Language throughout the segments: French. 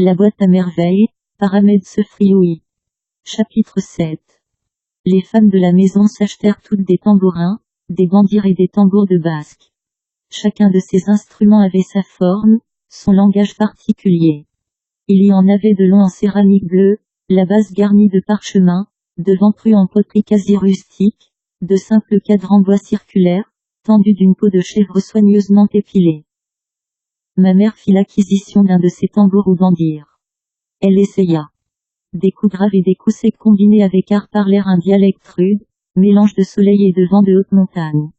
La boîte à merveilles, par Ahmed Sefrioui. Chapitre 7. Les femmes de la maison s'achetèrent toutes des tambourins, des bandirs et des tambours de basque. Chacun de ces instruments avait sa forme, son langage particulier. Il y en avait de longs en céramique bleue, la base garnie de parchemin, de ventrus en poterie quasi rustique, de simples cadres en bois circulaire, tendus d'une peau de chèvre soigneusement épilée. Ma mère fit l'acquisition d'un de ces tambours ou bandirs. Elle essaya. Des coups graves et des coups secs combinés avec art parlèrent un dialecte rude, mélange de soleil et de vent de haute montagne.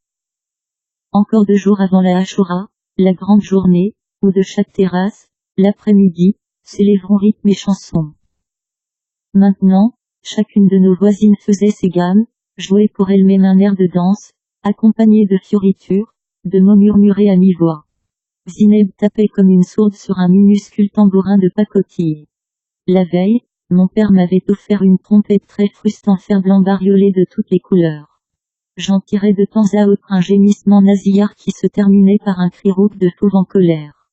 Encore 2 jours avant la Ashura, la grande journée, où de chaque terrasse, l'après-midi, s'élèveront rythmes et chansons. Maintenant, chacune de nos voisines faisait ses gammes, jouait pour elle-même un air de danse, accompagné de fioritures, de mots murmurés à mi-voix. Zineb tapait comme une sourde sur un minuscule tambourin de pacotille. La veille, mon père m'avait offert une trompette très fruste en fer blanc bariolée de toutes les couleurs. J'en tirais de temps à autre un gémissement nasillard qui se terminait par un cri rauque de fauve en colère.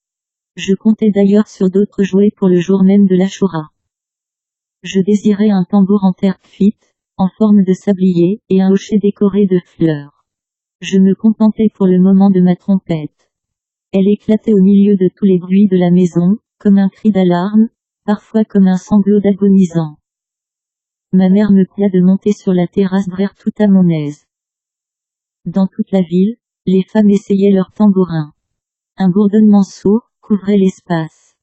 Je comptais d'ailleurs sur d'autres jouets pour le jour même de l'Ashura. Je désirais un tambour en terre cuite, en forme de sablier, et un hochet décoré de fleurs. Je me contentais pour le moment de ma trompette. Elle éclatait au milieu de tous les bruits de la maison, comme un cri d'alarme, parfois comme un sanglot d'agonisant. Ma mère me pria de monter sur la terrasse brère tout à mon aise. Dans toute la ville, les femmes essayaient leurs tambourins. Un bourdonnement sourd couvrait l'espace.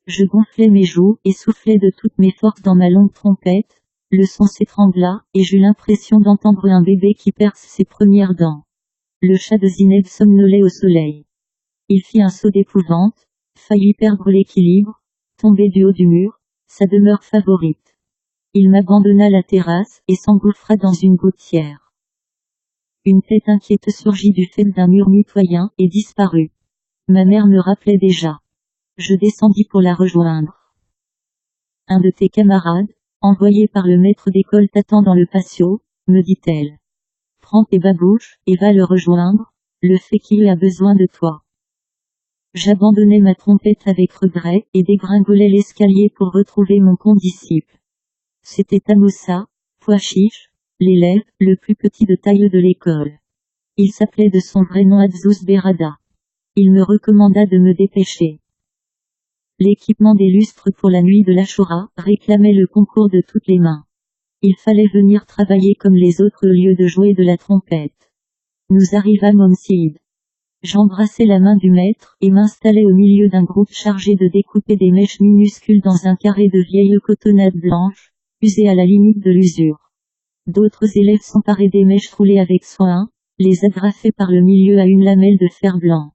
Je gonflais mes joues et soufflais de toutes mes forces dans ma longue trompette, le son s'étrangla, et j'eus l'impression d'entendre un bébé qui perce ses premières dents. Le chat de Zineb somnolait au soleil. Il fit un saut d'épouvante, faillit perdre l'équilibre, tomber du haut du mur, sa demeure favorite. Il m'abandonna la terrasse et s'engouffra dans une gouttière. Une tête inquiète surgit du fait d'un mur mitoyen et disparut. Ma mère me rappelait déjà. Je descendis pour la rejoindre. Un de tes camarades, envoyé par le maître d'école t'attend dans le patio, me dit-elle. Prends tes babouches et va le rejoindre, le fait qu'il a besoin de toi. J'abandonnai ma trompette avec regret et dégringolai l'escalier pour retrouver mon condisciple. C'était Amoussa, pois chiche, l'élève, le plus petit de taille de l'école. Il s'appelait de son vrai nom Adzous Berada. Il me recommanda de me dépêcher. L'équipement des lustres pour la nuit de l'Ashura réclamait le concours de toutes les mains. Il fallait venir travailler comme les autres au lieu de jouer de la trompette. Nous arrivâmes au Mssid. J'embrassai la main du maître et m'installai au milieu d'un groupe chargé de découper des mèches minuscules dans un carré de vieille cotonnade blanche, usée à la limite de l'usure. D'autres élèves s'emparaient des mèches roulées avec soin, les agrafaient par le milieu à une lamelle de fer blanc.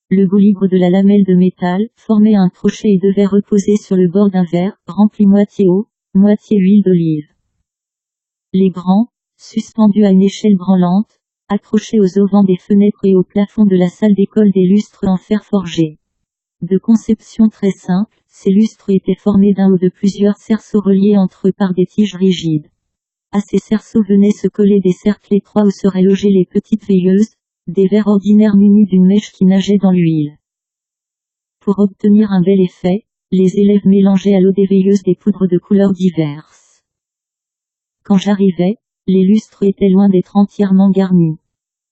Le bout libre de la lamelle de métal formait un crochet et devait reposer sur le bord d'un verre, rempli moitié eau, moitié huile d'olive. Les grands, suspendus à une échelle branlante, accrochés aux auvents des fenêtres et au plafond de la salle d'école des lustres en fer forgé. De conception très simple, ces lustres étaient formés d'un ou de plusieurs cerceaux reliés entre eux par des tiges rigides. À ces cerceaux venaient se coller des cercles étroits où seraient logées les petites veilleuses, des verres ordinaires munis d'une mèche qui nageait dans l'huile. Pour obtenir un bel effet, les élèves mélangeaient à l'eau des veilleuses des poudres de couleurs diverses. Quand j'arrivais, les lustres étaient loin d'être entièrement garnis.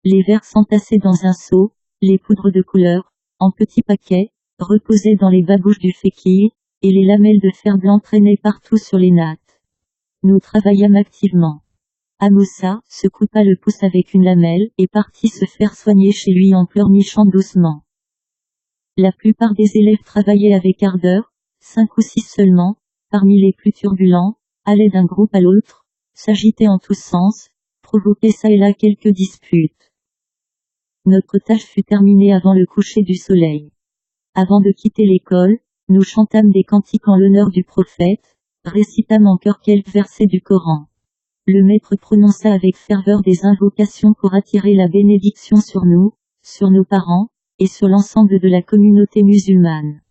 Les verres s'entassaient dans un seau, les poudres de couleur, en petits paquets, reposaient dans les babouches du féquille, et les lamelles de fer blanc traînaient partout sur les nattes. Nous travaillâmes activement. Amoussa se coupa le pouce avec une lamelle et partit se faire soigner chez lui en pleurnichant doucement. La plupart des élèves travaillaient avec ardeur, 5 ou 6 seulement, parmi les plus turbulents, allaient d'un groupe à l'autre, s'agitaient en tous sens, provoquaient çà et là quelques disputes. Notre tâche fut terminée avant le coucher du soleil. Avant de quitter l'école, nous chantâmes des cantiques en l'honneur du prophète, récitâmes en chœur quelques versets du Coran. Le maître prononça avec ferveur des invocations pour attirer la bénédiction sur nous, sur nos parents, et sur l'ensemble de la communauté musulmane.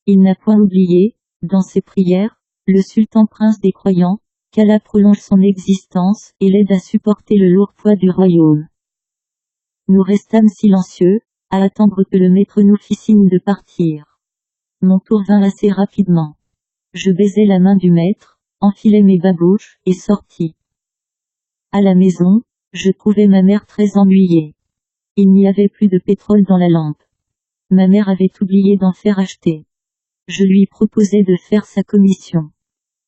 Il n'a point oublié, dans ses prières, le sultan prince des croyants, qu'Allah prolonge son existence et l'aide à supporter le lourd poids du royaume. Nous restâmes silencieux, à attendre que le maître nous fît signe de partir. Mon tour vint assez rapidement. Je baisai la main du maître, enfilai mes babouches, et sortis. À la maison, je trouvai ma mère très ennuyée. Il n'y avait plus de pétrole dans la lampe. Ma mère avait oublié d'en faire acheter. Je lui proposai de faire sa commission.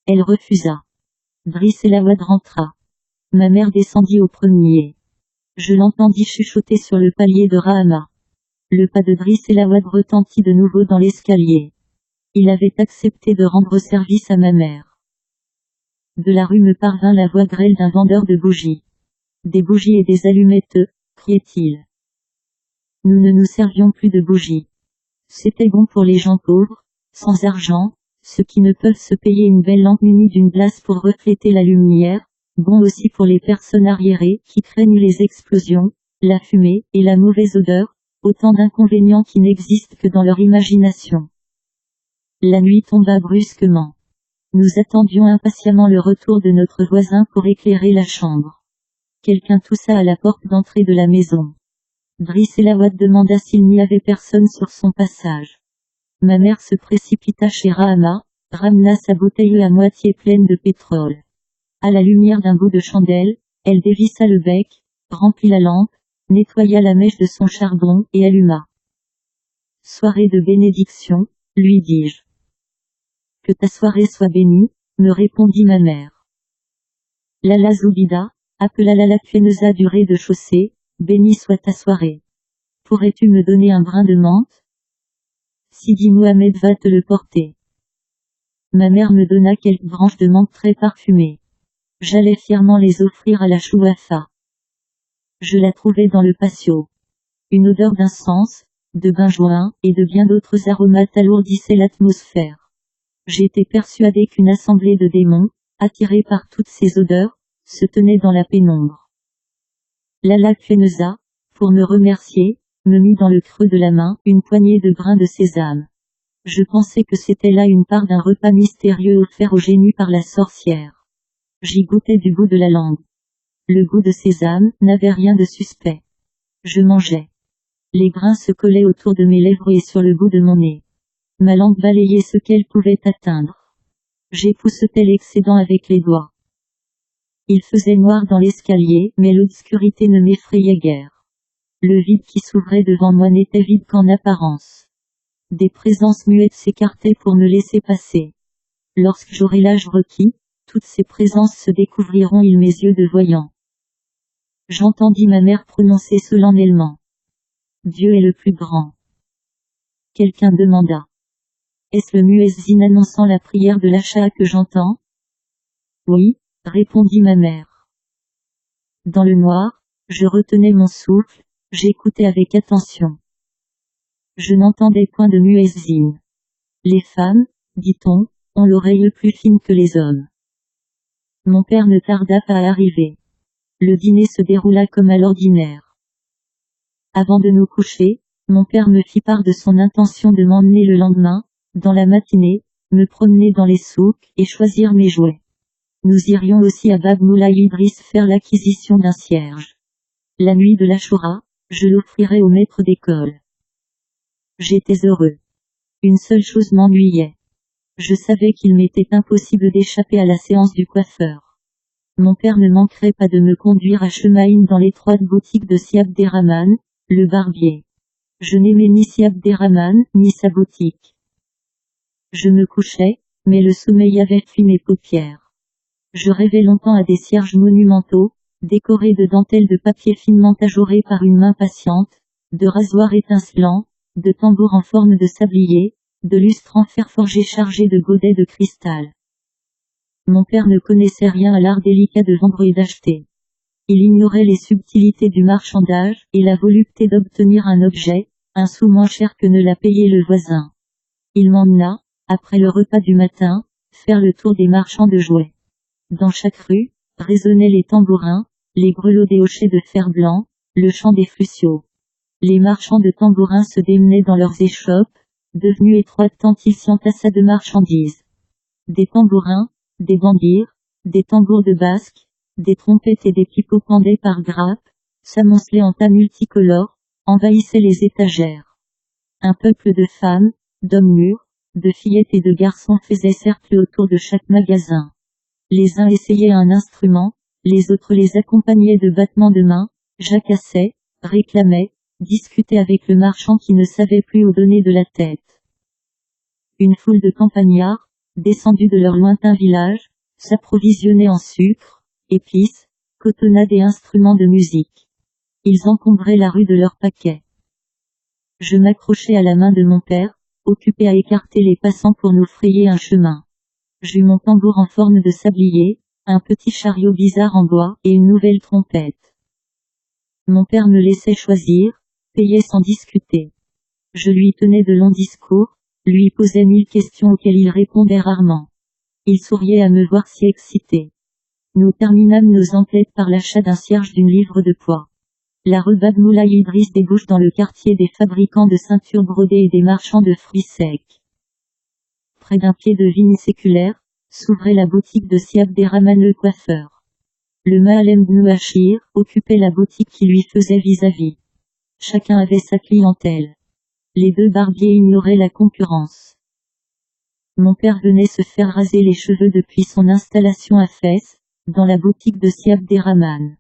Elle refusa. Driss Elawad rentra. Ma mère descendit au premier. Je l'entendis chuchoter sur le palier de Rahama. Le pas de Driss Elawad retentit de nouveau dans l'escalier. Il avait accepté de rendre service à ma mère. De la rue me parvint la voix grêle d'un vendeur de bougies. Des bougies et des allumettes, criait-il. Nous ne nous servions plus de bougies. C'était bon pour les gens pauvres, sans argent, ceux qui ne peuvent se payer une belle lampe munie d'une glace pour refléter la lumière, bon aussi pour les personnes arriérées qui craignent les explosions, la fumée et la mauvaise odeur, autant d'inconvénients qui n'existent que dans leur imagination. La nuit tomba brusquement. Nous attendions impatiemment le retour de notre voisin pour éclairer la chambre. Quelqu'un toussa à la porte d'entrée de la maison. Driss Elawad demanda s'il n'y avait personne sur son passage. Ma mère se précipita chez Rahama, ramena sa bouteille à moitié pleine de pétrole. À la lumière d'un bout de chandelle, elle dévissa le bec, remplit la lampe, nettoya la mèche de son charbon et alluma. Soirée de bénédiction, lui dis-je. Que ta soirée soit bénie, me répondit ma mère. Lala Zoubida, appela Lala Kueneza du rez-de-chaussée, bénie soit ta soirée. Pourrais-tu me donner un brin de menthe? Sidi Mohamed va te le porter. Ma mère me donna quelques branches de menthe très parfumées. J'allais fièrement les offrir à la chouafa. Je la trouvai dans le patio. Une odeur d'encens, de benjoin, et de bien d'autres aromates alourdissait l'atmosphère. J'étais persuadé qu'une assemblée de démons, attirés par toutes ces odeurs, se tenait dans la pénombre. Lala Kueneza, pour me remercier, me mit dans le creux de la main une poignée de grains de sésame. Je pensais que c'était là une part d'un repas mystérieux offert au génie par la sorcière. J'y goûtais du bout de la langue. Le goût de sésame n'avait rien de suspect. Je mangeais. Les grains se collaient autour de mes lèvres et sur le bout de mon nez. Ma langue balayait ce qu'elle pouvait atteindre. J'époussetais l'excédent avec les doigts. Il faisait noir dans l'escalier, mais l'obscurité ne m'effrayait guère. Le vide qui s'ouvrait devant moi n'était vide qu'en apparence. Des présences muettes s'écartaient pour me laisser passer. Lorsque j'aurai l'âge requis, toutes ces présences se découvriront mes yeux de voyant. J'entendis ma mère prononcer solennellement. Dieu est le plus grand. Quelqu'un demanda. Est-ce le muezzin annonçant la prière de l'Acha que j'entends? Oui, répondit ma mère. Dans le noir, je retenais mon souffle, j'écoutais avec attention. Je n'entendais point de muezzin. Les femmes, dit-on, ont l'oreille plus fine que les hommes. Mon père ne tarda pas à arriver. Le dîner se déroula comme à l'ordinaire. Avant de nous coucher, mon père me fit part de son intention de m'emmener le lendemain, dans la matinée, me promener dans les souks et choisir mes jouets. Nous irions aussi à Bab Moulay Idriss faire l'acquisition d'un cierge. La nuit de l'Achoura, je l'offrirai au maître d'école. J'étais heureux. Une seule chose m'ennuyait. Je savais qu'il m'était impossible d'échapper à la séance du coiffeur. Mon père ne manquerait pas de me conduire à Chemaïn dans l'étroite boutique de Si Abderrahman, le barbier. Je n'aimais ni Si Abderrahman, ni sa boutique. Je me couchais, mais le sommeil avait fui mes paupières. Je rêvais longtemps à des cierges monumentaux, décorés de dentelles de papier finement ajourées par une main patiente, de rasoirs étincelants, de tambours en forme de sablier, de lustres en fer forgé chargés de godets de cristal. Mon père ne connaissait rien à l'art délicat de vendre et d'acheter. Il ignorait les subtilités du marchandage, et la volupté d'obtenir un objet, un sou moins cher que ne l'a payé le voisin. Il m'emmena, après le repas du matin, faire le tour des marchands de jouets. Dans chaque rue, résonnaient les tambourins, les grelots des hochets de fer blanc, le chant des fluciaux. Les marchands de tambourins se démenaient dans leurs échoppes, devenues étroites tant ils s'y entassaient de marchandises. Des tambourins, des bandirs, des tambours de basque, des trompettes et des pipeaux pendaient par grappes, s'amoncelaient en tas multicolores, envahissaient les étagères. Un peuple de femmes, d'hommes mûrs, de fillettes et de garçons faisaient cercle autour de chaque magasin. Les uns essayaient un instrument, les autres les accompagnaient de battements de mains, jacassaient, réclamaient, discutaient avec le marchand qui ne savait plus où donner de la tête. Une foule de campagnards, descendus de leur lointain village, s'approvisionnaient en sucre, épices, cotonnades et instruments de musique. Ils encombraient la rue de leurs paquets. Je m'accrochais à la main de mon père, occupé à écarter les passants pour nous frayer un chemin. J'eus mon tambour en forme de sablier, un petit chariot bizarre en bois et une nouvelle trompette. Mon père me laissait choisir, payait sans discuter. Je lui tenais de longs discours, lui posais 1000 questions auxquelles il répondait rarement. Il souriait à me voir si excité. Nous terminâmes nos enquêtes par l'achat d'un cierge d'une livre de poids. La rue Bab Moulay Idriss débouche dans le quartier des fabricants de ceintures brodées et des marchands de fruits secs. Près d'un pied de vigne séculaire, s'ouvrait la boutique de Si Abderrahman le coiffeur. Le Ma'alem Bnou Achir occupait la boutique qui lui faisait vis-à-vis. Chacun avait sa clientèle. Les deux barbiers ignoraient la concurrence. Mon père venait se faire raser les cheveux depuis son installation à Fès, dans la boutique de Si Abderrahman.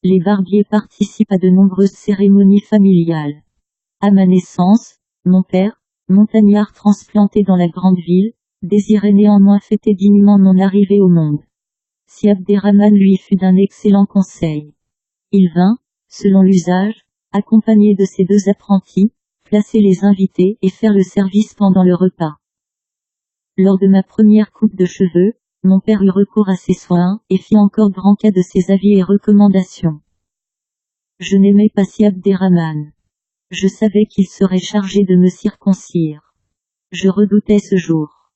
Les barbiers participent à de nombreuses cérémonies familiales. À ma naissance, mon père, montagnard transplanté dans la grande ville, désirait néanmoins fêter dignement mon arrivée au monde. Si Abderrahman lui fut d'un excellent conseil. Il vint, selon l'usage, accompagné de ses deux apprentis, placer les invités et faire le service pendant le repas. Lors de ma première coupe de cheveux, mon père eut recours à ses soins, et fit encore grand cas de ses avis et recommandations. Je n'aimais pas Si Abderrahman. Je savais qu'il serait chargé de me circoncire. Je redoutais ce jour.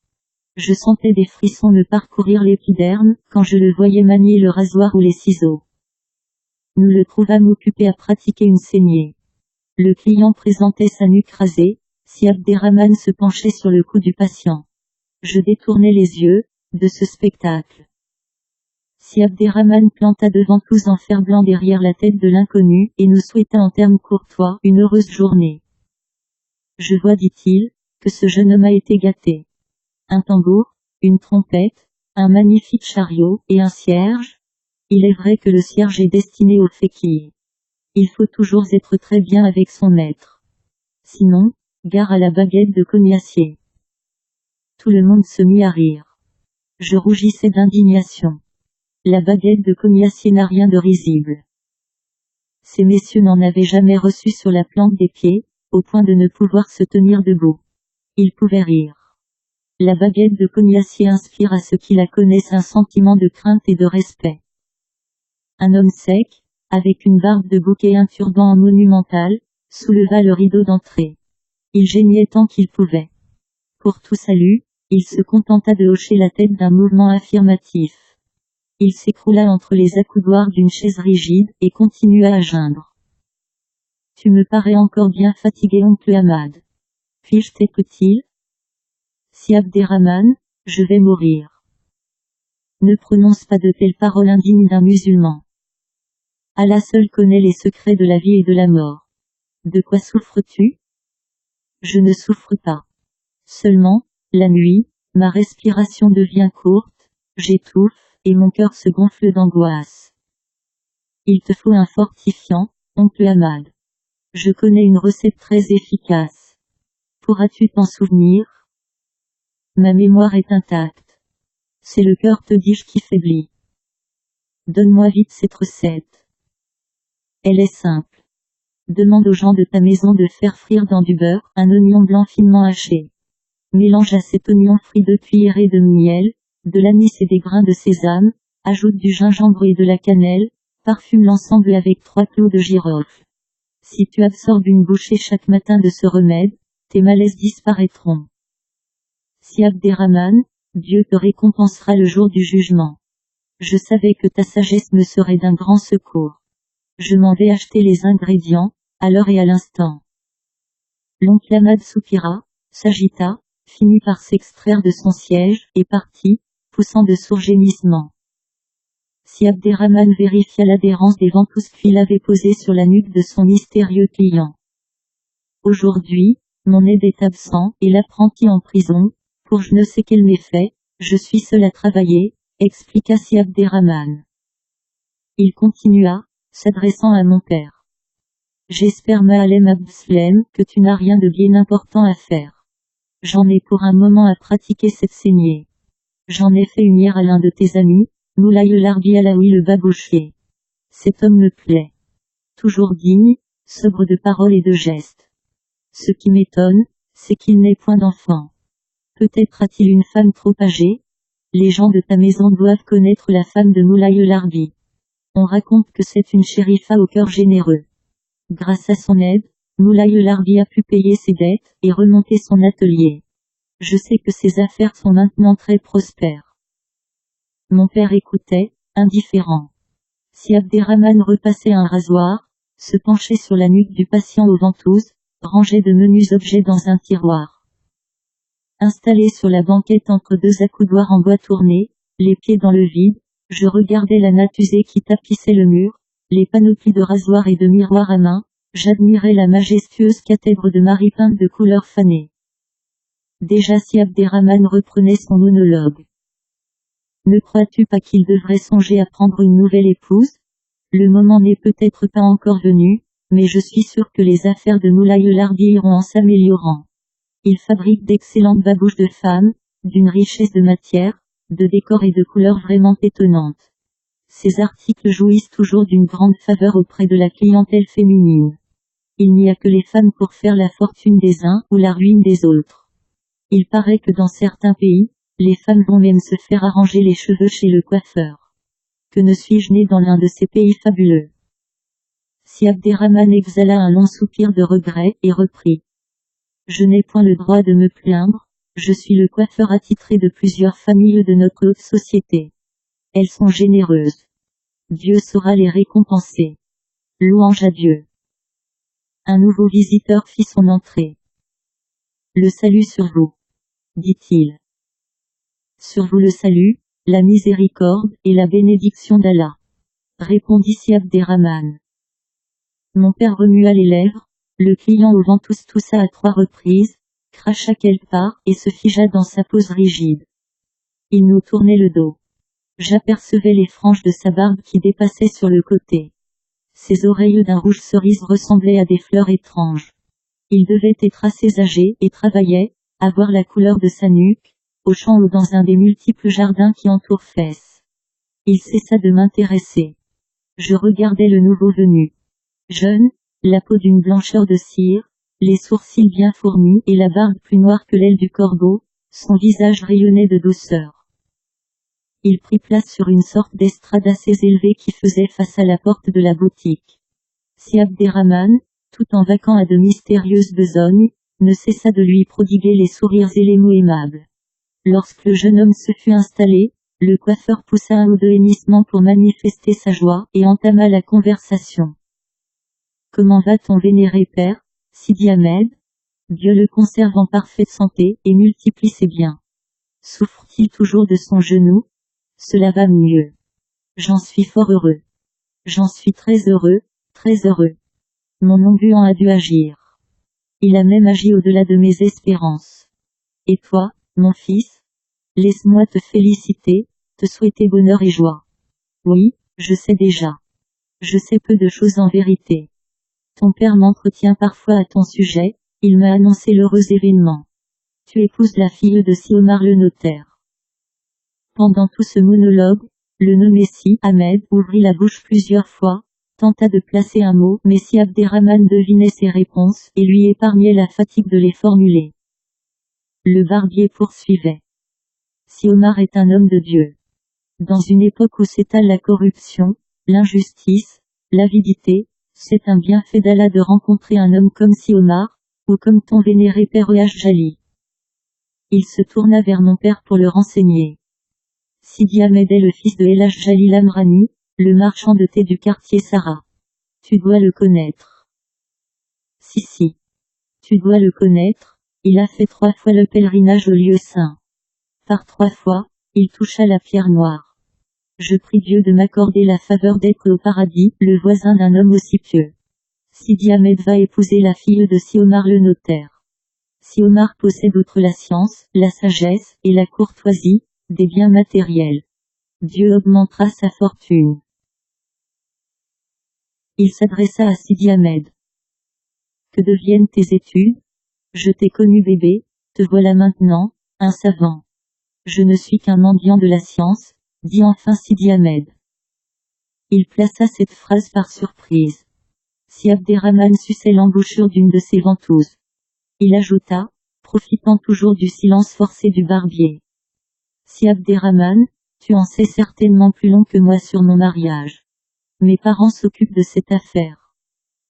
Je sentais des frissons me parcourir l'épiderme, quand je le voyais manier le rasoir ou les ciseaux. Nous le trouvâmes occupé à pratiquer une saignée. Le client présentait sa nuque rasée, Si Abderrahman se penchait sur le cou du patient. Je détournais les yeux de ce spectacle. Si Abderrahman planta devant tous en fer blanc derrière la tête de l'inconnu, et nous souhaita en termes courtois une heureuse journée. Je vois, dit-il, que ce jeune homme a été gâté. Un tambour, une trompette, un magnifique chariot, et un cierge. Il est vrai que le cierge est destiné aux féquilles. Il faut toujours être très bien avec son maître. Sinon, gare à la baguette de cognacier. Tout le monde se mit à rire. Je rougissais d'indignation. La baguette de cognacier n'a rien de risible. Ces messieurs n'en avaient jamais reçu sur la plante des pieds, au point de ne pouvoir se tenir debout. Ils pouvaient rire. La baguette de cognacier inspire à ceux qui la connaissent un sentiment de crainte et de respect. Un homme sec, avec une barbe de bouc et un turban en monumental, souleva le rideau d'entrée. Il geignait tant qu'il pouvait. Pour tout salut, il se contenta de hocher la tête d'un mouvement affirmatif. Il s'écroula entre les accoudoirs d'une chaise rigide, et continua à geindre. Tu me parais encore bien fatigué, oncle Ahmad. Puis-je t'écoute-t-il? Si Abderrahman, je vais mourir. Ne prononce pas de telles paroles indignes d'un musulman. Allah seul connaît les secrets de la vie et de la mort. De quoi souffres-tu? Je ne souffre pas. Seulement, la nuit, ma respiration devient courte, j'étouffe, et mon cœur se gonfle d'angoisse. Il te faut un fortifiant, oncle Ahmad. Je connais une recette très efficace. Pourras-tu t'en souvenir? Ma mémoire est intacte. C'est le cœur, te dis-je, qui faiblit. Donne-moi vite cette recette. Elle est simple. Demande aux gens de ta maison de faire frire dans du beurre un oignon blanc finement haché. Mélange à cet oignon frit 2 cuillerées de miel, de l'anis et des grains de sésame, ajoute du gingembre et de la cannelle, parfume l'ensemble avec 3 clous de girofle. Si tu absorbes une bouchée chaque matin de ce remède, tes malaises disparaîtront. Si Abderrahman, Dieu te récompensera le jour du jugement. Je savais que ta sagesse me serait d'un grand secours. Je m'en vais acheter les ingrédients, à l'heure et à l'instant. L'oncle Ahmad soupira, s'agita, finit par s'extraire de son siège, et partit, poussant de sourds gémissements. Si Abderrahman vérifia l'adhérence des ventouses qu'il avait posées sur la nuque de son mystérieux client. Aujourd'hui, Mon aide est absent, et l'apprenti en prison, pour je ne sais quel méfait, je suis seul à travailler, expliqua Si Abderrahman. Il continua, s'adressant à mon père. J'espère Ma'alem Abdeslem que tu n'as rien de bien important à faire. J'en ai pour un moment à pratiquer cette saignée. J'en ai fait une hier à l'un de tes amis, Moulay Larbi Alaoui le babouchier. Cet homme me plaît. Toujours digne, sobre de paroles et de gestes. Ce qui m'étonne, c'est qu'il n'ait point d'enfant. Peut-être a-t-il une femme trop âgée? Les gens de ta maison doivent connaître la femme de Moulay Larbi. On raconte que c'est une chérifa au cœur généreux. Grâce à son aide, Moulay Larbi a pu payer ses dettes et remonter son atelier. Je sais que ses affaires sont maintenant très prospères. Mon père écoutait, indifférent. Si Abderrahman repassait un rasoir, se penchait sur la nuque du patient aux ventouses, rangeait de menus objets dans un tiroir. Installé sur la banquette entre deux accoudoirs en bois tourné, les pieds dans le vide, je regardais la natte usée qui tapissait le mur, les panoplies de rasoirs et de miroirs à main, j'admirais la majestueuse cathèdre de Marie peinte de couleurs fanées. Déjà Si Abderrahman reprenait son monologue. Ne crois-tu pas qu'il devrait songer à prendre une nouvelle épouse? Le moment n'est peut-être pas encore venu, mais je suis sûr que les affaires de Moulay Larbi iront en s'améliorant. Il fabrique d'excellentes babouches de femmes, d'une richesse de matière, de décors et de couleurs vraiment étonnantes. Ces articles jouissent toujours d'une grande faveur auprès de la clientèle féminine. Il n'y a que les femmes pour faire la fortune des uns ou la ruine des autres. Il paraît que dans certains pays, les femmes vont même se faire arranger les cheveux chez le coiffeur. Que ne suis-je né dans l'un de ces pays fabuleux? Si Abderrahman exhala un long soupir de regret et reprit. Je n'ai point le droit de me plaindre, je suis le coiffeur attitré de plusieurs familles de notre haute société. Elles sont généreuses. Dieu saura les récompenser. Louange à Dieu. Un nouveau visiteur fit son entrée. Le salut sur vous, dit-il. Sur vous le salut, la miséricorde et la bénédiction d'Allah, répondit Si Abderrahman. Mon père remua les lèvres, le client aux ventouses toussa à 3 reprises, cracha quelque part et se figea dans sa pose rigide. Il nous tournait le dos. J'apercevais les franges de sa barbe qui dépassaient sur le côté. Ses oreilles d'un rouge cerise ressemblaient à des fleurs étranges. Il devait être assez âgé et travaillait, à voir la couleur de sa nuque, au champ ou dans un des multiples jardins qui entourent Fès. Il cessa de m'intéresser. Je regardais le nouveau venu. Jeune, la peau d'une blancheur de cire, les sourcils bien fournis et la barbe plus noire que l'aile du corbeau, son visage rayonnait de douceur. Il prit place sur une sorte d'estrade assez élevée qui faisait face à la porte de la boutique. Si Abderrahman, tout en vaquant à de mystérieuses besognes, ne cessa de lui prodiguer les sourires et les mots aimables. Lorsque le jeune homme se fut installé, le coiffeur poussa un ou deux hennissements pour manifester sa joie et entama la conversation. Comment va ton vénéré père, Sidi Ahmed? Dieu le conserve en parfaite santé et multiplie ses biens. Souffre-t-il toujours de son genou? Cela va mieux. J'en suis fort heureux. J'en suis très heureux, très heureux. Mon onguent a dû agir. Il a même agi au-delà de mes espérances. Et toi, mon fils? Laisse-moi te féliciter, te souhaiter bonheur et joie. Oui, je sais déjà. Je sais peu de choses en vérité. Ton père m'entretient parfois à ton sujet, il m'a annoncé l'heureux événement. Tu épouses la fille de Si Omar le notaire. Pendant tout ce monologue, le nommé Si Ahmed ouvrit la bouche plusieurs fois, tenta de placer un mot, mais Si Abderrahman devinait ses réponses et lui épargnait la fatigue de les formuler. Le barbier poursuivait. Si Omar est un homme de Dieu. Dans une époque où s'étale la corruption, l'injustice, l'avidité, c'est un bienfait d'Allah de rencontrer un homme comme Si Omar, ou comme ton vénéré père H. Jali. Il se tourna vers mon père pour le renseigner. Sidi Ahmed est le fils de El Hadj Jalil Amrani, le marchand de thé du quartier Sarah. Tu dois le connaître. Si. Tu dois le connaître, il a fait 3 fois le pèlerinage au lieu saint. Par 3 fois, il toucha la pierre noire. Je prie Dieu de m'accorder la faveur d'être au paradis, le voisin d'un homme aussi pieux. Sidi Ahmed va épouser la fille de Si Omar le notaire. Si Omar possède outre la science, la sagesse, et la courtoisie, des biens matériels, Dieu augmentera sa fortune. Il s'adressa à Sidi Ahmed. Que deviennent tes études? Je t'ai connu bébé, te voilà maintenant, un savant. Je ne suis qu'un mendiant de la science, dit enfin Sidi Ahmed. Il plaça cette phrase par surprise. Si Abderrahman suçait l'embouchure d'une de ses ventouses. Il ajouta, profitant toujours du silence forcé du barbier. Si Abderrahman, tu en sais certainement plus long que moi sur mon mariage. Mes parents s'occupent de cette affaire.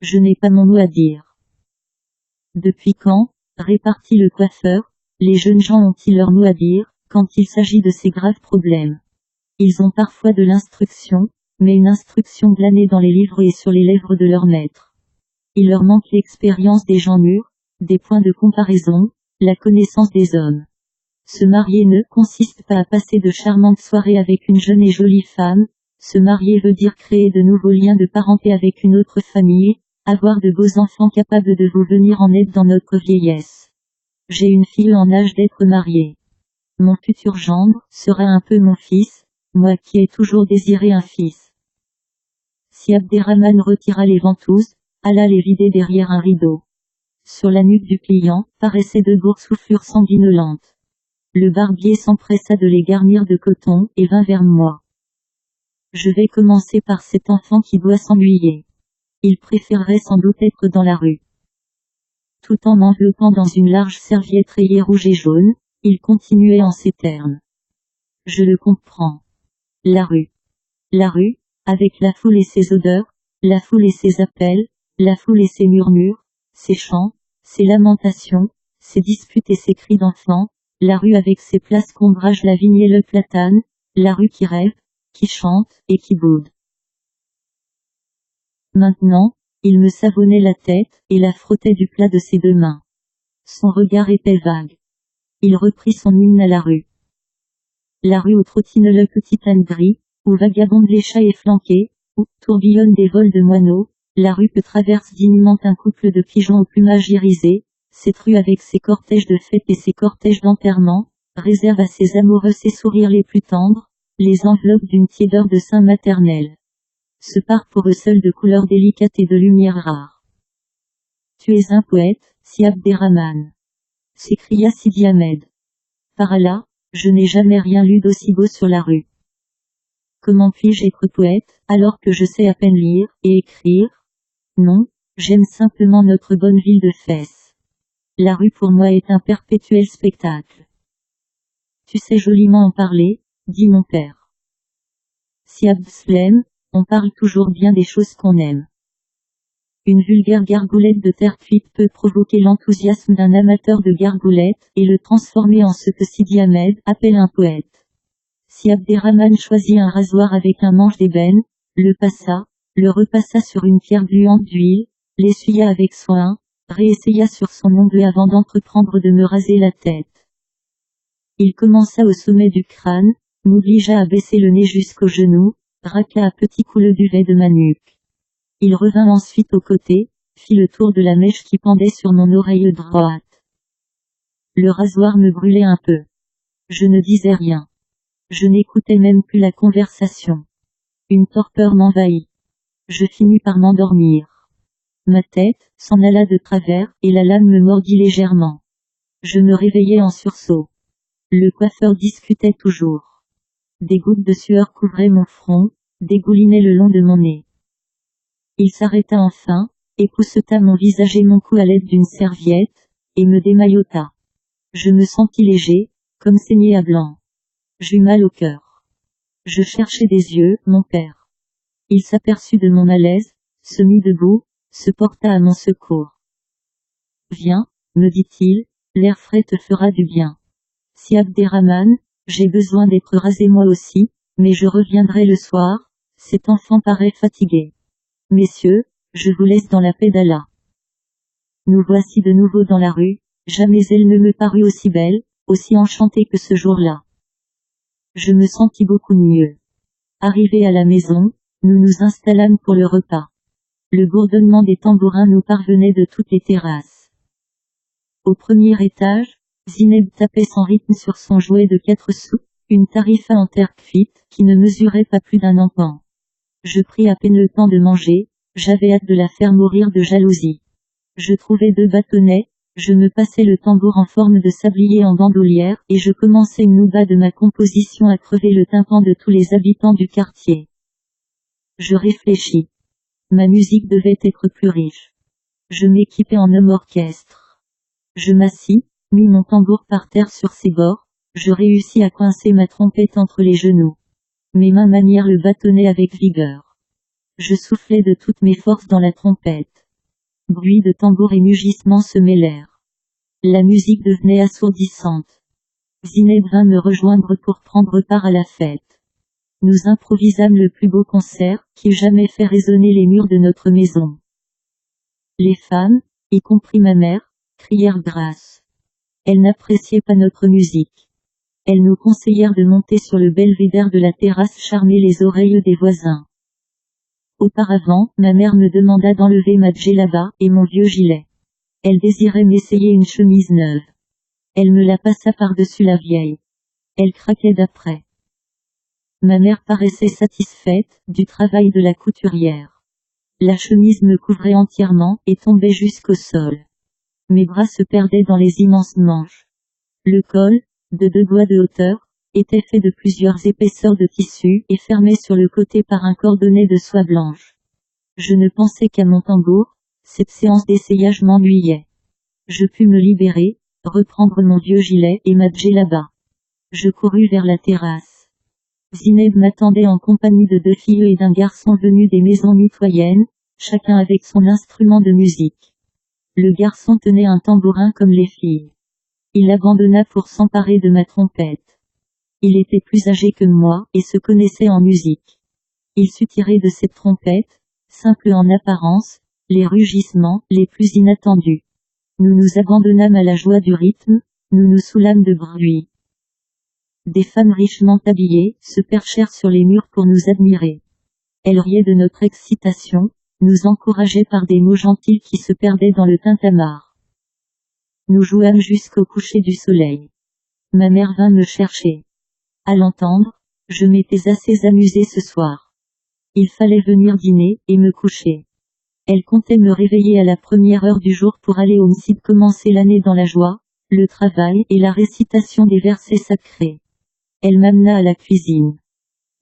Je n'ai pas mon mot à dire. Depuis quand, répartit le coiffeur, les jeunes gens ont-ils leur mot à dire, quand il s'agit de ces graves problèmes? Ils ont parfois de l'instruction, mais une instruction glanée dans les livres et sur les lèvres de leur maître. Il leur manque l'expérience des gens mûrs, des points de comparaison, la connaissance des hommes. Se marier ne consiste pas à passer de charmantes soirées avec une jeune et jolie femme, se marier veut dire créer de nouveaux liens de parenté avec une autre famille, avoir de beaux enfants capables de vous venir en aide dans notre vieillesse. J'ai une fille en âge d'être mariée. Mon futur gendre sera un peu mon fils, moi qui ai toujours désiré un fils. Si Abderrahman retira les ventouses, alla les vider derrière un rideau. Sur la nuque du client, paraissaient deux boursouflures sanguinolentes. Le barbier s'empressa de les garnir de coton, et vint vers moi. Je vais commencer par cet enfant qui doit s'ennuyer. Il préférerait sans doute être dans la rue. Tout en m'enveloppant dans une large serviette rayée rouge et jaune, il continuait en ces termes. Je le comprends. La rue. La rue, avec la foule et ses odeurs, la foule et ses appels, la foule et ses murmures, ses chants, ses lamentations, ses disputes et ses cris d'enfants, la rue avec ses places qu'ombrage la vigne et le platane, la rue qui rêve, qui chante, et qui boude. Maintenant, il me savonnait la tête, et la frottait du plat de ses deux mains. Son regard était vague. Il reprit son hymne à la rue. La rue où trottine le petit âne gris, où vagabondent les chats efflanqués, où tourbillonnent des vols de moineaux, la rue que traverse dignement un couple de pigeons au plumage irisé, cette rue avec ses cortèges de fêtes et ses cortèges d'enterrement, réserve à ses amoureux ses sourires les plus tendres, les enveloppe d'une tiédeur de sein maternel. Se part pour eux seul de couleurs délicates et de lumière rare. Tu es un poète, si Abderrahman, s'écria Sidi Ahmed. Par Allah, je n'ai jamais rien lu d'aussi beau sur la rue. Comment puis-je être poète, alors que je sais à peine lire et écrire? Non, j'aime simplement notre bonne ville de Fès. La rue pour moi est un perpétuel spectacle. Tu sais joliment en parler, dit mon père. Si Abdeslam, on parle toujours bien des choses qu'on aime. Une vulgaire gargoulette de terre cuite peut provoquer l'enthousiasme d'un amateur de gargoulettes et le transformer en ce que Sidi Ahmed appelle un poète. Si Abderrahman choisit un rasoir avec un manche d'ébène, le passa, le repassa sur une pierre gluante d'huile, l'essuya avec soin, réessaya sur son ongle avant d'entreprendre de me raser la tête. Il commença au sommet du crâne, m'obligea à baisser le nez jusqu'au genou, racla à petits coups le duvet de ma nuque. Il revint ensuite au côté, fit le tour de la mèche qui pendait sur mon oreille droite. Le rasoir me brûlait un peu. Je ne disais rien. Je n'écoutais même plus la conversation. Une torpeur m'envahit. Je finis par m'endormir. Ma tête s'en alla de travers, et la lame me mordit légèrement. Je me réveillai en sursaut. Le coiffeur discutait toujours. Des gouttes de sueur couvraient mon front, dégoulinaient le long de mon nez. Il s'arrêta enfin, épousseta mon visage et mon cou à l'aide d'une serviette, et me démaillota. Je me sentis léger, comme saigné à blanc. J'eus mal au cœur. Je cherchais des yeux, mon père. Il s'aperçut de mon malaise, se mit debout, se porta à mon secours. Viens, me dit-il, l'air frais te fera du bien. Si Abderrahman, j'ai besoin d'être rasé moi aussi, mais je reviendrai le soir, cet enfant paraît fatigué. Messieurs, je vous laisse dans la paix d'Allah. Nous voici de nouveau dans la rue, jamais elle ne me parut aussi belle, aussi enchantée que ce jour-là. Je me sentis beaucoup mieux. Arrivés à la maison, nous nous installâmes pour le repas. Le bourdonnement des tambourins nous parvenait de toutes les terrasses. Au premier étage, Zineb tapait sans rythme sur son jouet de 4 sous, une tarifa en terre cuite, qui ne mesurait pas plus d'un empan. Je pris à peine le temps de manger, j'avais hâte de la faire mourir de jalousie. Je trouvais 2 bâtonnets, je me passais le tambour en forme de sablier en bandoulière, et je commençais une nouba de ma composition à crever le tympan de tous les habitants du quartier. Je réfléchis. Ma musique devait être plus riche. Je m'équipais en homme orchestre. Je m'assis, mis mon tambour par terre sur ses bords, je réussis à coincer ma trompette entre les genoux. Mes mains manièrent le bâtonnet avec vigueur. Je soufflais de toutes mes forces dans la trompette. Bruit de tambour et mugissements se mêlèrent. La musique devenait assourdissante. Zineb vint me rejoindre pour prendre part à la fête. Nous improvisâmes le plus beau concert qui eût jamais fait résonner les murs de notre maison. Les femmes, y compris ma mère, crièrent grâce. Elles n'appréciaient pas notre musique. Elles nous conseillèrent de monter sur le belvédère de la terrasse charmer les oreilles des voisins. Auparavant, ma mère me demanda d'enlever ma djellaba et mon vieux gilet. Elle désirait m'essayer une chemise neuve. Elle me la passa par-dessus la vieille. Elle craquait d'après. Ma mère paraissait satisfaite du travail de la couturière. La chemise me couvrait entièrement et tombait jusqu'au sol. Mes bras se perdaient dans les immenses manches. Le col, de 2 doigts de hauteur, était fait de plusieurs épaisseurs de tissu et fermé sur le côté par un cordonnet de soie blanche. Je ne pensais qu'à mon tambour, cette séance d'essayage m'ennuyait. Je pus me libérer, reprendre mon vieux gilet et ma djellaba. Je courus vers la terrasse. Zineb m'attendait en compagnie de 2 filles et d'un garçon venu des maisons mitoyennes, chacun avec son instrument de musique. Le garçon tenait un tambourin comme les filles. Il l'abandonna pour s'emparer de ma trompette. Il était plus âgé que moi et se connaissait en musique. Il sut tirer de cette trompette, simple en apparence, les rugissements les plus inattendus. Nous nous abandonnâmes à la joie du rythme, nous nous saoulâmes de bruit. Des femmes richement habillées se perchèrent sur les murs pour nous admirer. Elles riaient de notre excitation, nous encourageaient par des mots gentils qui se perdaient dans le tintamarre. Nous jouâmes jusqu'au coucher du soleil. Ma mère vint me chercher. À l'entendre, je m'étais assez amusée ce soir. Il fallait venir dîner et me coucher. Elle comptait me réveiller à la première heure du jour pour aller au msid commencer l'année dans la joie, le travail et la récitation des versets sacrés. Elle m'amena à la cuisine.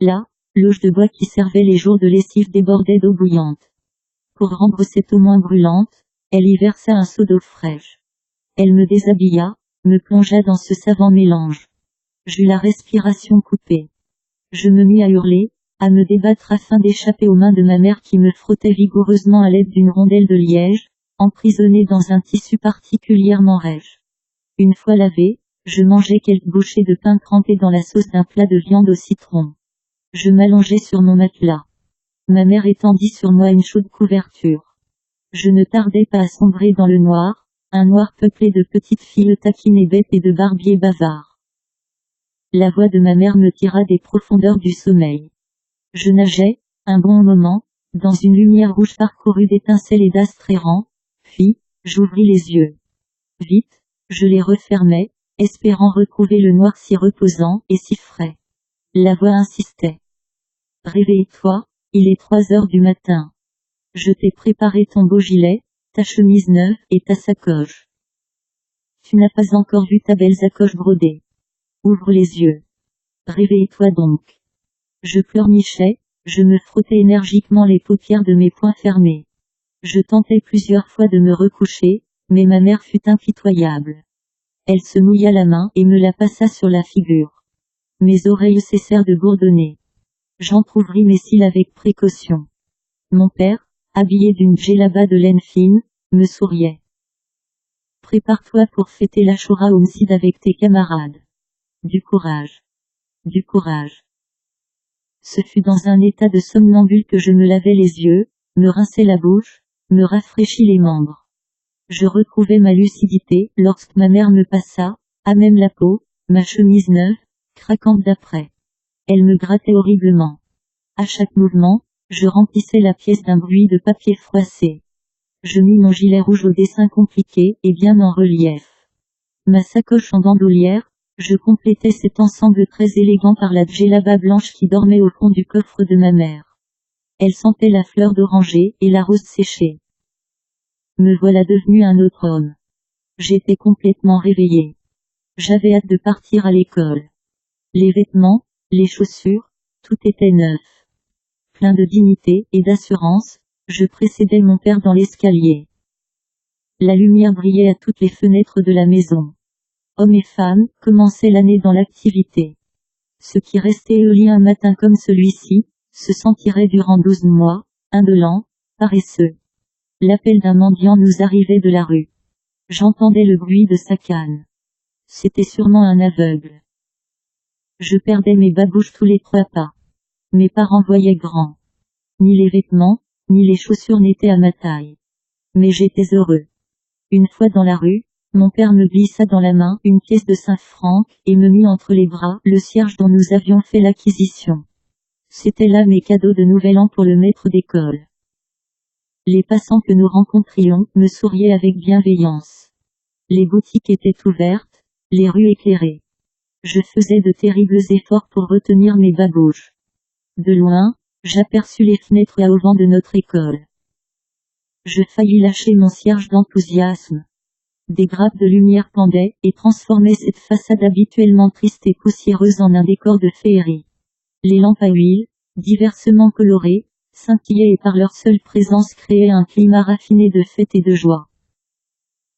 Là, l'auge de bois qui servait les jours de lessive débordait d'eau bouillante. Pour rendre cette eau moins brûlante, elle y versa un seau d'eau fraîche. Elle me déshabilla, me plongea dans ce savant mélange. J'eus la respiration coupée. Je me mis à hurler, à me débattre afin d'échapper aux mains de ma mère qui me frottait vigoureusement à l'aide d'une rondelle de liège, emprisonnée dans un tissu particulièrement rêche. Une fois lavé, je mangeai quelques bouchées de pain trempées dans la sauce d'un plat de viande au citron. Je m'allongeai sur mon matelas. Ma mère étendit sur moi une chaude couverture. Je ne tardai pas à sombrer dans le noir, un noir peuplé de petites filles taquines et bêtes et de barbiers bavards. La voix de ma mère me tira des profondeurs du sommeil. Je nageais, un bon moment, dans une lumière rouge parcourue d'étincelles et d'astres errants, puis, j'ouvris les yeux. Vite, je les refermai, espérant retrouver le noir si reposant et si frais. La voix insistait. Réveille-toi, il est 3 heures du matin. Je t'ai préparé ton beau gilet, ta chemise neuve et ta sacoche. Tu n'as pas encore vu ta belle sacoche brodée. Ouvre les yeux. Réveille-toi donc. Je pleurnichais, je me frottais énergiquement les paupières de mes poings fermés. Je tentais plusieurs fois de me recoucher, mais ma mère fut impitoyable. Elle se mouilla la main et me la passa sur la figure. Mes oreilles cessèrent de bourdonner. J'entr'ouvris mes cils avec précaution. Mon père, habillé d'une djellaba de laine fine, me souriait. Prépare-toi pour fêter l'Achoura au msid avec tes camarades. Du courage. Du courage. Ce fut dans un état de somnambule que je me lavai les yeux, me rinçai la bouche, me rafraîchis les membres. Je retrouvai ma lucidité lorsque ma mère me passa, à même la peau, ma chemise neuve, craquante d'après. Elle me grattait horriblement. À chaque mouvement, je remplissais la pièce d'un bruit de papier froissé. Je mis mon gilet rouge au dessin compliqué et bien en relief. Ma sacoche en bandoulière, je complétais cet ensemble très élégant par la djellaba blanche qui dormait au fond du coffre de ma mère. Elle sentait la fleur d'oranger et la rose séchée. Me voilà devenu un autre homme. J'étais complètement réveillé. J'avais hâte de partir à l'école. Les vêtements, les chaussures, tout était neuf. Plein de dignité et d'assurance, je précédais mon père dans l'escalier. La lumière brillait à toutes les fenêtres de la maison. Hommes et femmes commençaient l'année dans l'activité. Ceux qui restaient au lit un matin comme celui-ci, se sentiraient durant 12 mois, indolents, paresseux. L'appel d'un mendiant nous arrivait de la rue. J'entendais le bruit de sa canne. C'était sûrement un aveugle. Je perdais mes babouches tous les 3 pas. Mes parents voyaient grand. Ni les vêtements, ni les chaussures n'étaient à ma taille. Mais j'étais heureux. Une fois dans la rue, mon père me glissa dans la main une pièce de 5 francs et me mit entre les bras le cierge dont nous avions fait l'acquisition. C'étaient là mes cadeaux de nouvel an pour le maître d'école. Les passants que nous rencontrions me souriaient avec bienveillance. Les boutiques étaient ouvertes, les rues éclairées. Je faisais de terribles efforts pour retenir mes babouches. De loin, j'aperçus les fenêtres à auvent de notre école. Je faillis lâcher mon cierge d'enthousiasme. Des grappes de lumière pendaient et transformaient cette façade habituellement triste et poussiéreuse en un décor de féerie. Les lampes à huile, diversement colorées, scintillaient et par leur seule présence créaient un climat raffiné de fête et de joie.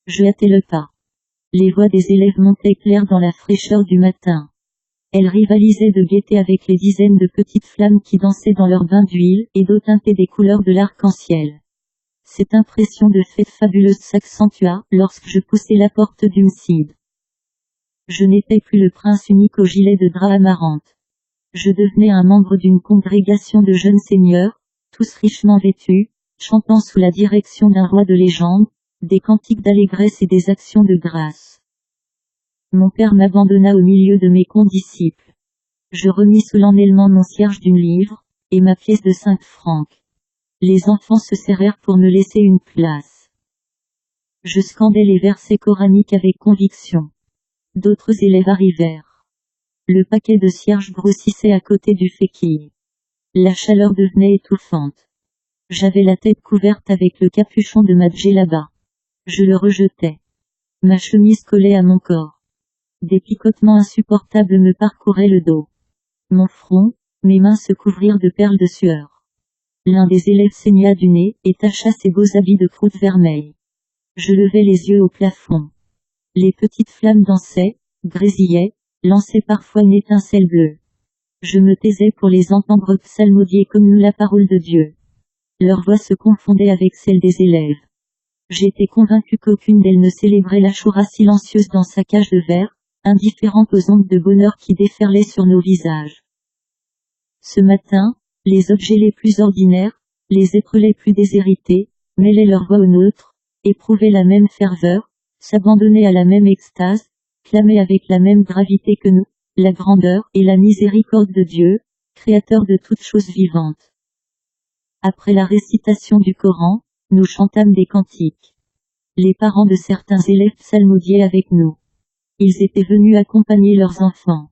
Je hâtai le pas. Les voix des élèves montaient claires dans la fraîcheur du matin. Elles rivalisaient de gaieté avec les dizaines de petites flammes qui dansaient dans leurs bains d'huile et d'eau teintée des couleurs de l'arc-en-ciel. Cette impression de fête fabuleuse s'accentua lorsque je poussai la porte du msjid. Je n'étais plus le prince unique au gilet de drap amarante. Je devenais un membre d'une congrégation de jeunes seigneurs, tous richement vêtus, chantant sous la direction d'un roi de légende, des cantiques d'allégresse et des actions de grâce. Mon père m'abandonna au milieu de mes condisciples. Je remis solennellement mon cierge d'une livre, et ma pièce de 5 francs. Les enfants se serrèrent pour me laisser une place. Je scandais les versets coraniques avec conviction. D'autres élèves arrivèrent. Le paquet de cierges grossissait à côté du féquille. La chaleur devenait étouffante. J'avais la tête couverte avec le capuchon de ma djellaba. Je le rejetais. Ma chemise collait à mon corps. Des picotements insupportables me parcouraient le dos. Mon front, mes mains se couvrirent de perles de sueur. L'un des élèves saigna du nez et tacha ses beaux habits de croûte vermeille. Je levai les yeux au plafond. Les petites flammes dansaient, grésillaient, lançaient parfois une étincelle bleue. Je me taisais pour les entendre psalmodier comme la parole de Dieu. Leur voix se confondait avec celle des élèves. J'étais convaincu qu'aucune d'elles ne célébrait la choura silencieuse dans sa cage de verre, indifférente aux ondes de bonheur qui déferlaient sur nos visages. Ce matin, les objets les plus ordinaires, les êtres les plus déshérités, mêlaient leur voix aux nôtres, éprouvaient la même ferveur, s'abandonnaient à la même extase, clamaient avec la même gravité que nous, la grandeur et la miséricorde de Dieu, créateur de toutes choses vivantes. Après la récitation du Coran, nous chantâmes des cantiques. Les parents de certains élèves psalmodiaient avec nous. Ils étaient venus accompagner leurs enfants.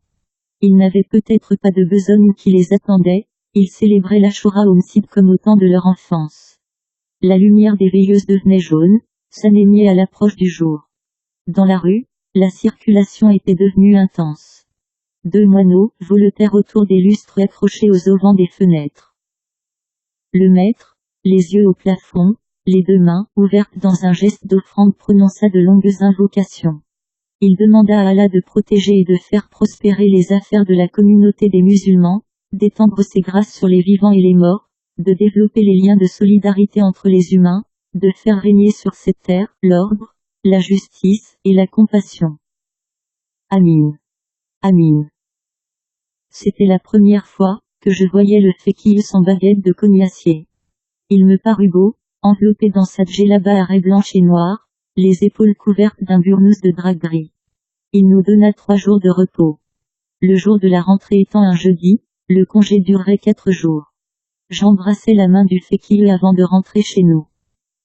Ils n'avaient peut-être pas de besogne qui les attendait, ils célébraient la choura au msjid comme au temps de leur enfance. La lumière des veilleuses devenait jaune, s'anémiait à l'approche du jour. Dans la rue, la circulation était devenue intense. 2 moineaux voletèrent autour des lustres accrochés aux auvents des fenêtres. Le maître, les yeux au plafond, les 2 mains ouvertes dans un geste d'offrande prononça de longues invocations. Il demanda à Allah de protéger et de faire prospérer les affaires de la communauté des musulmans, d'étendre ses grâces sur les vivants et les morts, de développer les liens de solidarité entre les humains, de faire régner sur cette terre l'ordre, la justice et la compassion. Amin. Amin. C'était la première fois que je voyais le féquille sans baguette de cognacier. Il me parut beau, enveloppé dans sa djellaba à raies blanches et noires, les épaules couvertes d'un burnous de drap gris. Il nous donna 3 jours de repos. Le jour de la rentrée étant un jeudi, le congé durerait 4 jours. J'embrassai la main du féquille avant de rentrer chez nous.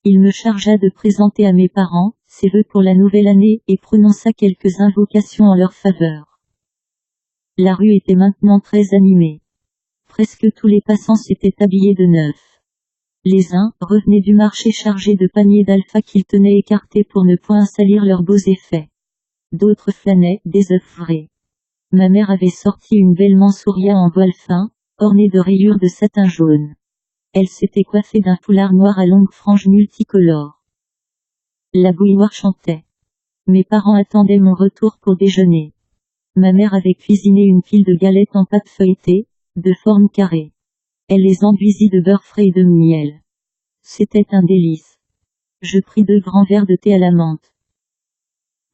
Il me chargea de présenter à mes parents ses vœux pour la nouvelle année et prononça quelques invocations en leur faveur. La rue était maintenant très animée. Presque tous les passants s'étaient habillés de neuf. Les uns revenaient du marché chargés de paniers d'alpha qu'ils tenaient écartés pour ne point salir leurs beaux effets. D'autres flânaient, des œufs frais. Ma mère avait sorti une belle mansouria en voile fin, ornée de rayures de satin jaune. Elle s'était coiffée d'un foulard noir à longues franges multicolores. La bouilloire chantait. Mes parents attendaient mon retour pour déjeuner. Ma mère avait cuisiné une pile de galettes en pâte feuilletée, de forme carrée. Elle les enduisit de beurre frais et de miel. C'était un délice. Je pris 2 grands verres de thé à la menthe.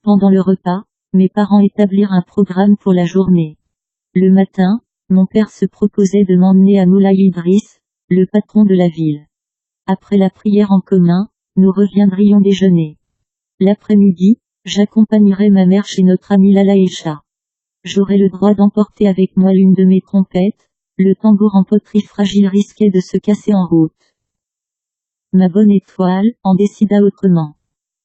Pendant le repas, mes parents établirent un programme pour la journée. Le matin, mon père se proposait de m'emmener à Moulay Idriss, le patron de la ville. Après la prière en commun, nous reviendrions déjeuner. L'après-midi, j'accompagnerai ma mère chez notre amie Lala Esha. J'aurai le droit d'emporter avec moi l'une de mes trompettes, le tambour en poterie fragile risquait de se casser en route. Ma bonne étoile en décida autrement.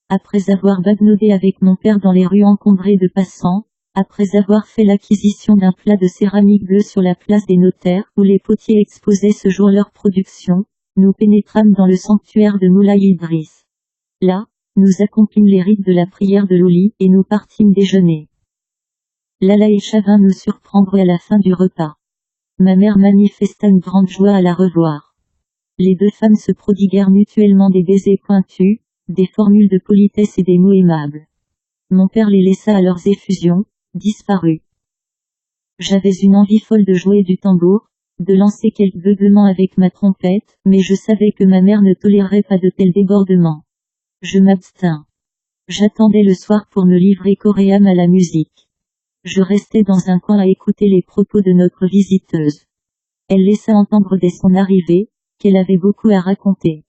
Après avoir bagnaudé avec mon père dans les rues encombrées de passants, après avoir fait l'acquisition d'un plat de céramique bleue sur la place des notaires où les potiers exposaient ce jour leur production, nous pénétrâmes dans le sanctuaire de Moulay Idriss. Là, nous accomplîmes les rites de la prière de l'Oli et nous partîmes déjeuner. Lala Esha vint nous surprendre à la fin du repas. Ma mère manifesta une grande joie à la revoir. Les 2 femmes se prodiguèrent mutuellement des baisers pointus, des formules de politesse et des mots aimables. Mon père les laissa à leurs effusions, disparus. J'avais une envie folle de jouer du tambour, de lancer quelques beuglements avec ma trompette, mais je savais que ma mère ne tolérerait pas de tels débordements. Je m'abstins. J'attendais le soir pour me livrer corps et âme à la musique. Je restais dans un coin à écouter les propos de notre visiteuse. Elle laissa entendre dès son arrivée, qu'elle avait beaucoup à raconter.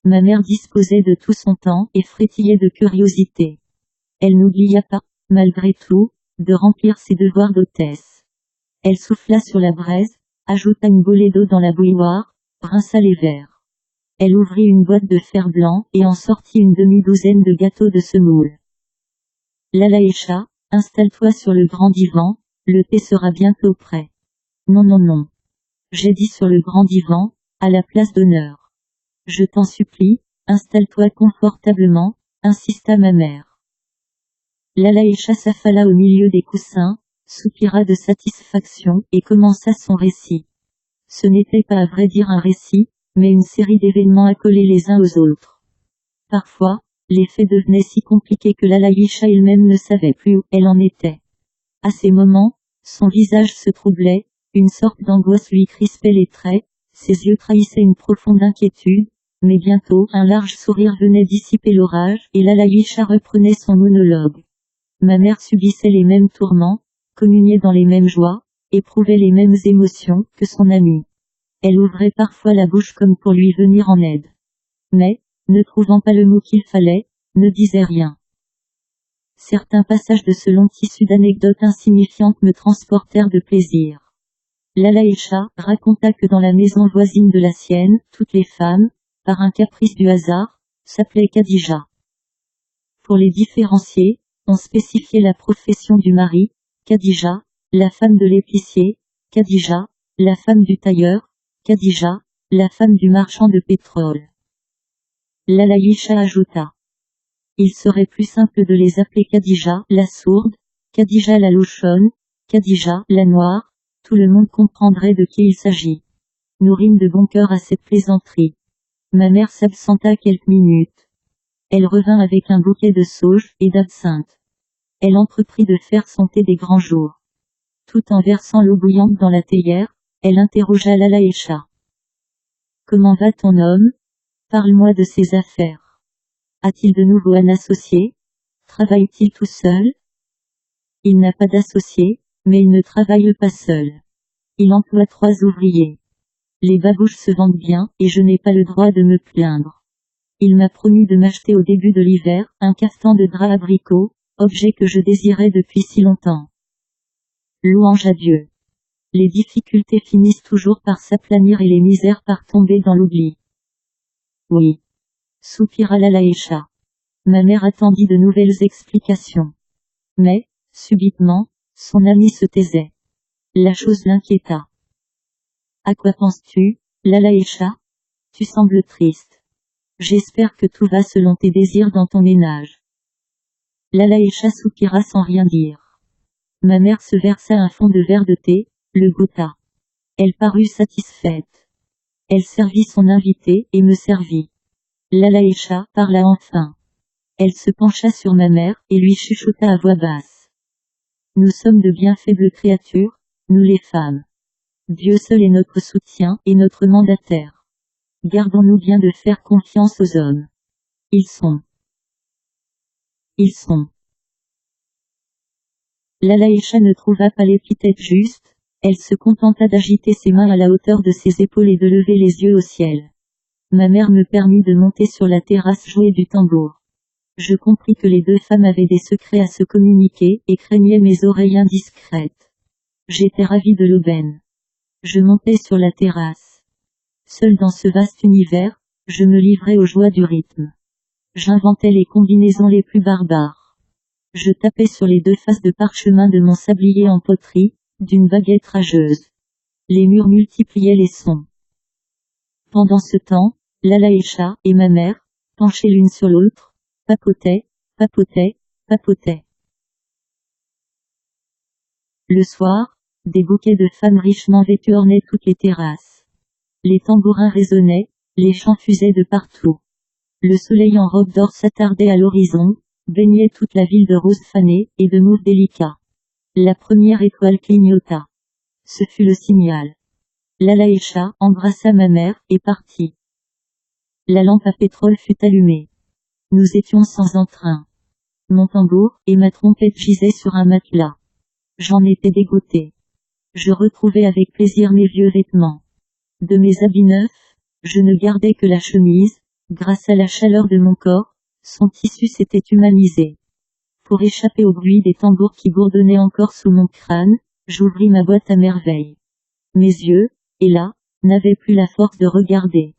Ma mère disposait de tout son temps et frétillait de curiosité. Elle n'oublia pas, malgré tout, de remplir ses devoirs d'hôtesse. Elle souffla sur la braise, ajouta une bolée d'eau dans la bouilloire, rinça les verres. Elle ouvrit une boîte de fer blanc et en sortit une demi-douzaine de gâteaux de semoule. Lala Esha, installe-toi sur le grand divan, le thé sera bientôt prêt. Non non non. J'ai dit sur le grand divan, à la place d'honneur. Je t'en supplie, installe-toi confortablement, insista ma mère. Lala Esha s'affala au milieu des coussins, soupira de satisfaction et commença son récit. Ce n'était pas à vrai dire un récit, mais une série d'événements accolés les uns aux autres. Parfois, les faits devenaient si compliqués que Lala Esha elle-même ne savait plus où elle en était. À ces moments, son visage se troublait, une sorte d'angoisse lui crispait les traits, ses yeux trahissaient une profonde inquiétude, mais bientôt un large sourire venait dissiper l'orage et Lala Esha reprenait son monologue. Ma mère subissait les mêmes tourments, communiait dans les mêmes joies, éprouvait les mêmes émotions que son amie. Elle ouvrait parfois la bouche comme pour lui venir en aide. Mais, ne trouvant pas le mot qu'il fallait, ne disait rien. Certains passages de ce long tissu d'anecdotes insignifiantes me transportèrent de plaisir. Lala Esha raconta que dans la maison voisine de la sienne, toutes les femmes, par un caprice du hasard, s'appelaient Khadija. Pour les différencier, on spécifiait la profession du mari, Khadija, la femme de l'épicier, Khadija, la femme du tailleur, Khadija, la femme du marchand de pétrole. Lala Esha ajouta. Il serait plus simple de les appeler Khadija, la sourde, Khadija la louchonne, Khadija, la noire, tout le monde comprendrait de qui il s'agit. Nous rîmes de bon cœur à cette plaisanterie. Ma mère s'absenta quelques minutes. Elle revint avec un bouquet de sauge et d'absinthe. Elle entreprit de faire son thé des grands jours. Tout en versant l'eau bouillante dans la théière, elle interrogea Lala Esha. Comment va ton homme? Parle-moi de ses affaires. A-t-il de nouveau un associé? Travaille-t-il tout seul? Il n'a pas d'associé, mais il ne travaille pas seul. Il emploie 3 ouvriers. Les babouches se vendent bien, et je n'ai pas le droit de me plaindre. Il m'a promis de m'acheter au début de l'hiver, un caftan de drap abricot, objet que je désirais depuis si longtemps. Louange à Dieu. Les difficultés finissent toujours par s'aplanir et les misères par tomber dans l'oubli. Oui. soupira Lalaïcha. Ma mère attendit de nouvelles explications. Mais, subitement, son amie se taisait. La chose l'inquiéta. À quoi penses-tu, Lalaïcha? Tu sembles triste. J'espère que tout va selon tes désirs dans ton ménage. Lalaïcha soupira sans rien dire. Ma mère se versa un fond de verre de thé, le goûta. Elle parut satisfaite. Elle servit son invité et me servit. Lalaïcha parla enfin. Elle se pencha sur ma mère et lui chuchota à voix basse. Nous sommes de bien faibles créatures, nous les femmes. Dieu seul est notre soutien et notre mandataire. Gardons-nous bien de faire confiance aux hommes. Ils sont. Lalaïcha ne trouva pas l'épithète juste, elle se contenta d'agiter ses mains à la hauteur de ses épaules et de lever les yeux au ciel. Ma mère me permit de monter sur la terrasse jouer du tambour. Je compris que les deux femmes avaient des secrets à se communiquer et craignaient mes oreilles indiscrètes. J'étais ravi de l'aubaine. Je montais sur la terrasse. Seul dans ce vaste univers, je me livrais aux joies du rythme. J'inventais les combinaisons les plus barbares. Je tapais sur les deux faces de parchemin de mon sablier en poterie, d'une baguette rageuse. Les murs multipliaient les sons. Pendant ce temps, Lalaïcha et ma mère, penchées l'une sur l'autre, papotaient. Le soir, des bouquets de femmes richement vêtues ornaient toutes les terrasses. Les tambourins résonnaient, les chants fusaient de partout. Le soleil en robe d'or s'attardait à l'horizon, baignait toute la ville de roses fanées et de mauve délicats. La première étoile clignota. Ce fut le signal. Lalaïcha embrassa ma mère et partit. La lampe à pétrole fut allumée. Nous étions sans entrain. Mon tambour et ma trompette gisaient sur un matelas. J'en étais dégoûté. Je retrouvais avec plaisir mes vieux vêtements. De mes habits neufs, je ne gardais que la chemise, grâce à la chaleur de mon corps, son tissu s'était humanisé. Pour échapper au bruit des tambours qui bourdonnaient encore sous mon crâne, j'ouvris ma boîte à merveille. Mes yeux, et là, n'avaient plus la force de regarder.